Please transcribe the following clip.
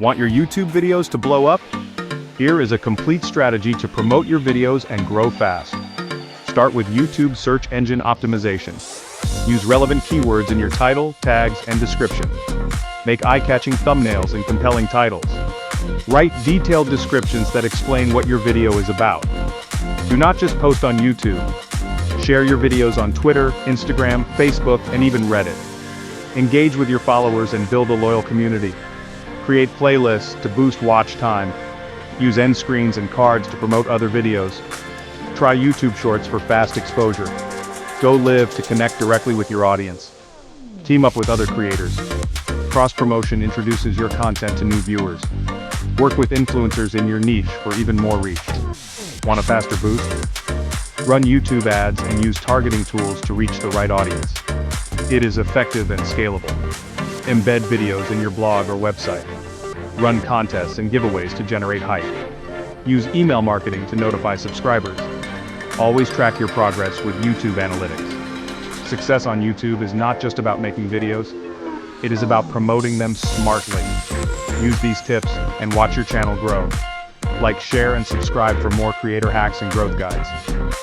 Want your YouTube videos to blow up? Here is a complete strategy to promote your videos and grow fast. Start with YouTube search engine optimization. Use relevant keywords in your title, tags, and description. Make eye-catching thumbnails and compelling titles. Write detailed descriptions that explain what your video is about. Do not just post on YouTube. Share your videos on Twitter, Instagram, Facebook, and even Reddit. Engage with your followers and build a loyal community. Create playlists to boost watch time. Use end screens and cards to promote other videos. Try YouTube Shorts for fast exposure. Go live to connect directly with your audience. Team up with other creators. Cross-promotion introduces your content to new viewers. Work with influencers in your niche for even more reach. Want a faster boost? Run YouTube ads and use targeting tools to reach the right audience. It is effective and scalable. Embed videos in your blog or website. Run contests and giveaways to generate hype. Use email marketing to notify subscribers. Always track your progress with YouTube analytics. Success on YouTube is not just about making videos, it is about promoting them smartly. Use these tips and watch your channel grow. Like, share, and subscribe for more creator hacks and growth guides.